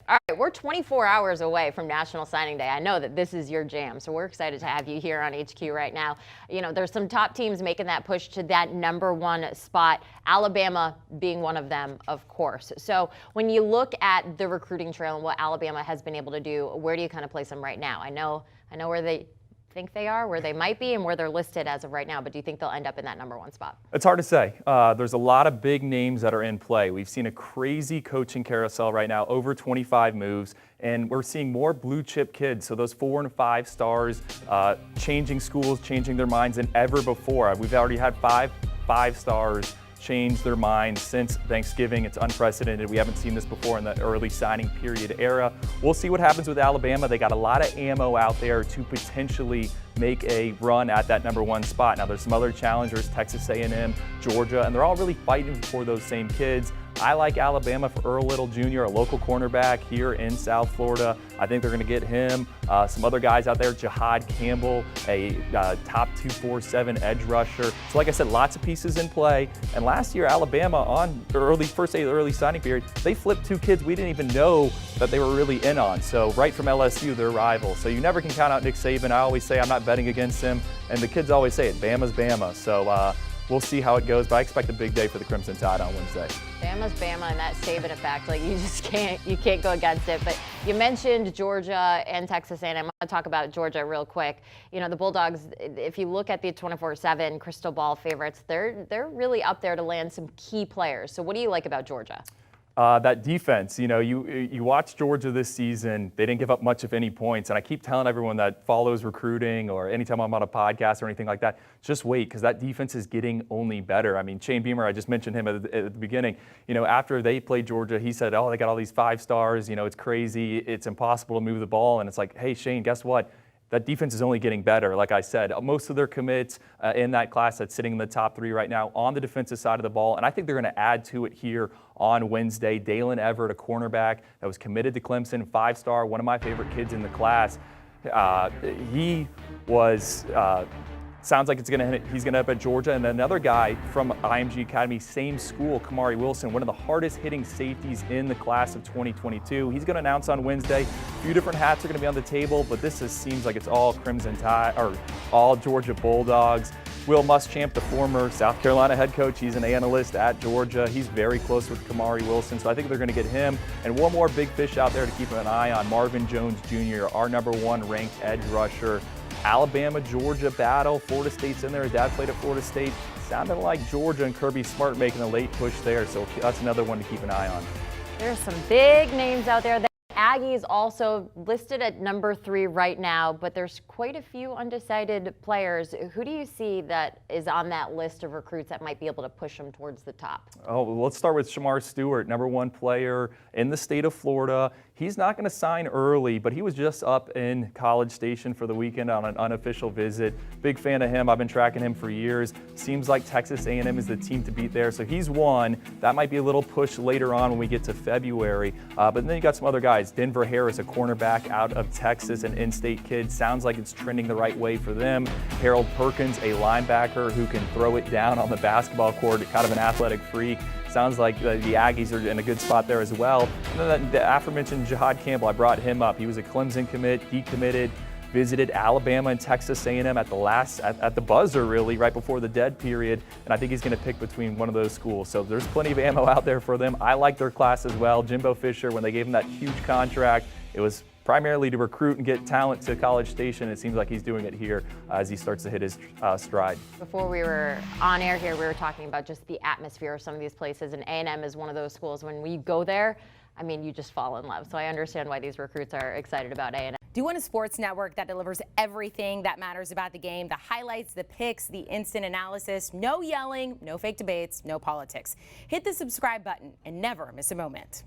All right, we're 24 hours away from National Signing Day. I know that this is your jam, so we're excited to have you here on HQ right now. You know, there's some top teams making that push to that #1 spot, Alabama being one of them, of course. So when you look at the recruiting trail and what Alabama has been able to do, where do you kind of place them right now? I know where they think they are, where they might be, and where they're listed as of right now, but do you think they'll end up in that #1 spot? It's hard to say. There's a lot of big names that are in play. We've seen a crazy coaching carousel right now, over 25 moves, and we're seeing more blue chip kids. So those 4 and 5 stars changing schools, changing their minds than ever before. We've already had 5 stars change their minds since Thanksgiving. It's unprecedented. We haven't seen this before in the early signing period era. We'll see what happens with Alabama. They got a lot of ammo out there to potentially make a run at that #1 spot. Now there's some other challengers, Texas A&M, Georgia, and they're all really fighting for those same kids. I like Alabama for Earl Little Jr., a local cornerback here in South Florida. I think they're going to get him. Some other guys out there, Jahad Campbell, a top 247 edge rusher. So like I said, lots of pieces in play. And last year, Alabama on first day of the early signing period, they flipped 2 kids we didn't even know that they were really in on. So right from LSU, their rival. So you never can count out Nick Saban. I always say I'm not betting against him. And the kids always say it, Bama's Bama. So we'll see how it goes, but I expect a big day for the Crimson Tide on Wednesday. Bama's Bama and that Saban effect, like you can't go against it. But you mentioned Georgia and Texas A&M. I want to talk about Georgia real quick. You know, the Bulldogs, if you look at the 24/7 crystal ball favorites, they're really up there to land some key players. So what do you like about Georgia? That defense, you know, you watch Georgia this season, they didn't give up much of any points. And I keep telling everyone that follows recruiting or anytime I'm on a podcast or anything like that, just wait, because that defense is getting only better. I mean, Shane Beamer, I just mentioned him at the beginning. You know, after they played Georgia, he said, oh, they got all these 5 stars. You know, it's crazy. It's impossible to move the ball. And it's like, hey, Shane, guess what? That defense is only getting better. Like I said, most of their commits in that class that's sitting in the top 3 right now on the defensive side of the ball. And I think they're going to add to it here on Wednesday. Dalen Everett, a cornerback that was committed to Clemson, 5-star, one of my favorite kids in the class. He was sounds like he's going to end up at Georgia. And another guy from IMG Academy, same school, Kamari Wilson, one of the hardest hitting safeties in the class of 2022. He's going to announce on Wednesday. A few different hats are going to be on the table, but this seems like it's all Crimson Tide or all Georgia Bulldogs. Will Muschamp, the former South Carolina head coach, he's an analyst at Georgia. He's very close with Kamari Wilson, so I think they're going to get him. And one more big fish out there to keep an eye on, Marvin Jones Jr., our #1 ranked edge rusher. Alabama-Georgia battle. Florida State's in there. His dad played at Florida State. Sounded like Georgia and Kirby Smart making a late push there, so that's another one to keep an eye on. There's some big names out there. Aggies also listed at #3 right now, but there's quite a few undecided players. Who do you see that is on that list of recruits that might be able to push them towards the top? Oh, well, let's start with Shamar Stewart, #1 player in the state of Florida. He's not going to sign early, but he was just up in College Station for the weekend on an unofficial visit. Big fan of him. I've been tracking him for years. Seems like Texas A&M is the team to beat there, so he's one. That might be a little push later on when we get to February. But then you got some other guys. Denver Harris, a cornerback out of Texas, an in-state kid. Sounds like it's trending the right way for them. Harold Perkins, a linebacker who can throw it down on the basketball court, kind of an athletic freak. Sounds like the Aggies are in a good spot there as well. And then the aforementioned Jahad Campbell, I brought him up. He was a Clemson commit, decommitted, visited Alabama and Texas A&M at the buzzer, really, right before the dead period. And I think he's going to pick between one of those schools. So there's plenty of ammo out there for them. I like their class as well. Jimbo Fisher, when they gave him that huge contract, it was primarily to recruit and get talent to College Station. It seems like he's doing it here as he starts to hit his stride. Before we were on air here, we were talking about just the atmosphere of some of these places, and A&M is one of those schools. When we go there, I mean, you just fall in love. So I understand why these recruits are excited about A&M. Do you want a sports network that delivers everything that matters about the game? The highlights, the picks, the instant analysis, no yelling, no fake debates, no politics. Hit the subscribe button and never miss a moment.